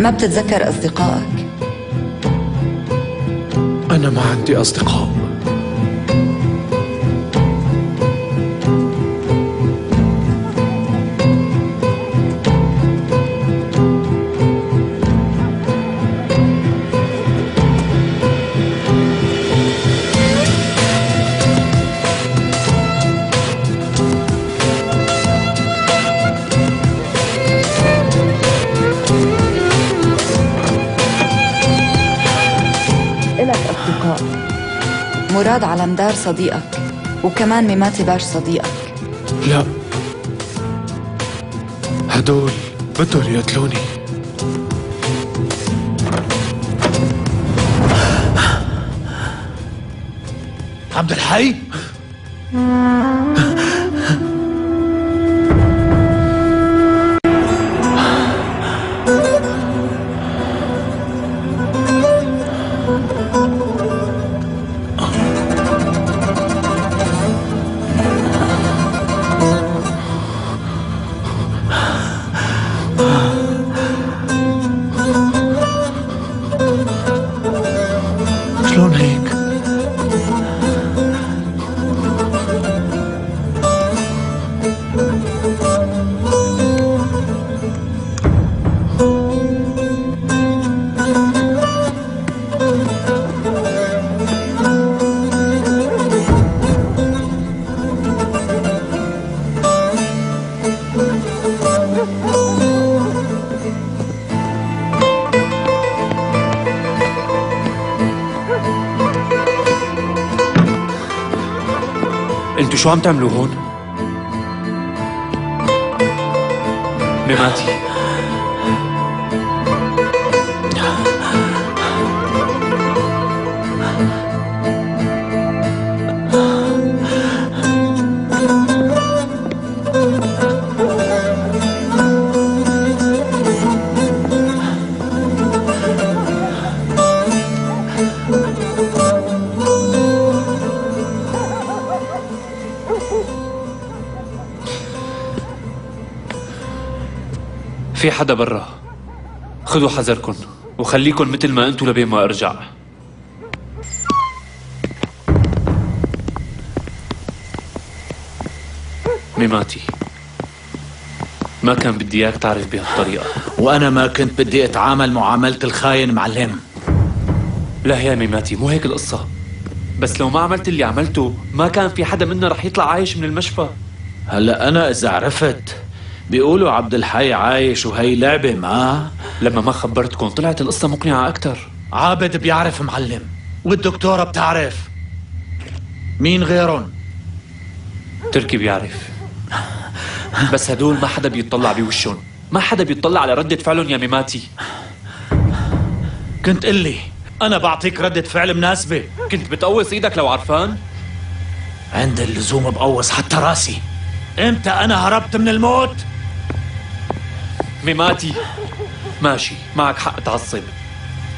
ما بتتذكر أصدقائك؟ أنا ما عندي أصدقاء. مراد علمدار صديقك، وكمان ميماتي باش صديقك. لا، هدول بدهم يقتلوني. عبد الحي؟ شلون هيك؟ انتوا شو عم تعملوا هون؟ ميماتي، في حدا برا. خذوا حذركن وخليكن مثل ما انتوا لبين ما ارجع. ميماتي، ما كان بدي اياك تعرف بهالطريقة. وأنا ما كنت بدي أتعامل معاملة الخاين معلم. لا يا ميماتي، مو هيك القصة. بس لو ما عملت اللي عملته ما كان في حدا منا رح يطلع عايش من المشفى. هلا أنا إذا عرفت بيقولوا عبد الحي عايش وهي لعبة ما. لما ما خبرتكم طلعت القصة مقنعة أكتر. عابد بيعرف معلم، والدكتورة بتعرف. مين غيرهم؟ تركي بيعرف. بس هدول ما حدا بيطلع بوشهم، ما حدا بيطلع على ردة فعلهم يا ميماتي. كنت قلي أنا بعطيك ردة فعل مناسبة. كنت بتقوص إيدك لو عرفان. عند اللزوم بقوص حتى راسي. امتى أنا هربت من الموت؟ ميماتي، ماشي معك حق تعصب،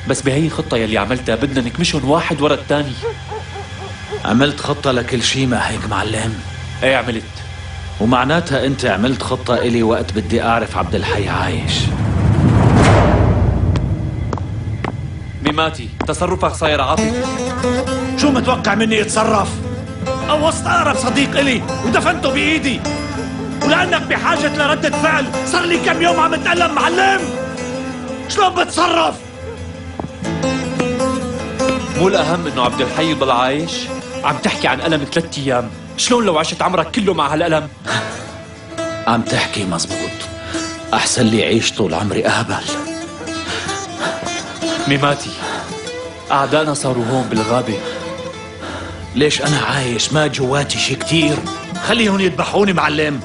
بس بهي الخطة يلي عملتها بدنا نكمشهم واحد ورا الثاني. عملت خطة لكل شي ما هيك معلم؟ ايه عملت. ومعناتها انت عملت خطة الي وقت بدي اعرف عبد الحي عايش. ميماتي، تصرفك صاير عاطفي. شو متوقع مني اتصرف؟ قوصت اقرب صديق الي ودفنته بايدي، ولانك بحاجة لردة فعل صار لي كم يوم عم اتألم معلم. شلون بتصرف؟ مو الأهم إنه عبد الحي يضل عايش؟ عم تحكي عن ألم 3 أيام، شلون لو عشت عمرك كله مع هالألم؟ عم تحكي مزبوط، أحسن لي عيش طول عمري أهبل. ميماتي، أعدائنا صاروا هون بالغابة. ليش أنا عايش ما جواتي شي كتير؟ خليهم يذبحوني معلم،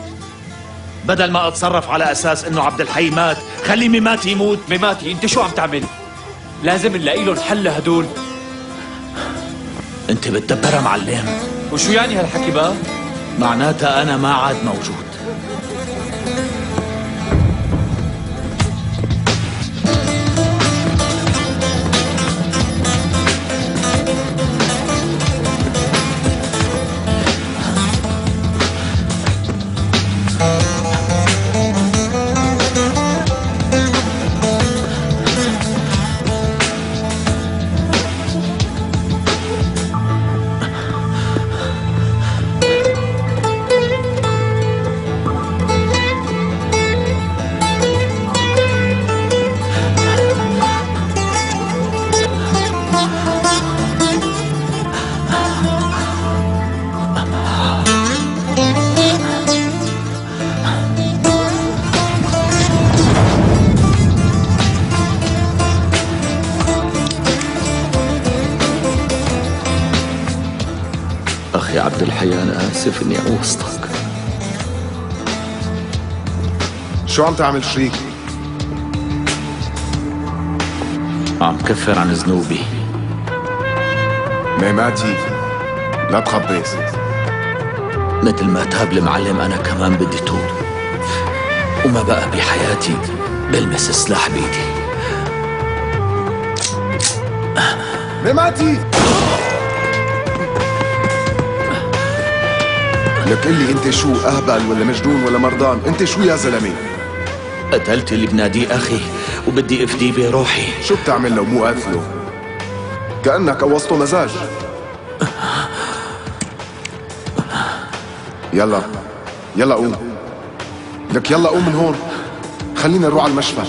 بدل ما أتصرف على أساس إنه عبد الحي مات. خلي ميماتي يموت. ميماتي، أنت شو عم تعمل؟ لازم نلاقي لهم حل لهدول. أنت بتدبرها معلم. وشو يعني هالحكي بقى؟ معناتها أنا ما عاد موجود. يا عبد الحي، أنا آسف إني أوسطك. شو عم تعمل شريك؟ عم كفر عن ذنوبي. ميماتي لا تخبص. مثل ما تاب المعلم أنا كمان بدي توب، وما بقى بحياتي بلمس السلاح بإيدي. ميماتي لك قلي انت شو، اهبل ولا مجنون ولا مرضان؟ انت شو يا زلمه؟ قتلت اللي بناديه أخي وبدي أفديه بروحي. شو بتعمل لو مو قاتله؟ كأنك قوصته مزاج. يلا يلا قوم، لك يلا قوم من هون، خلينا نروح على المشفى.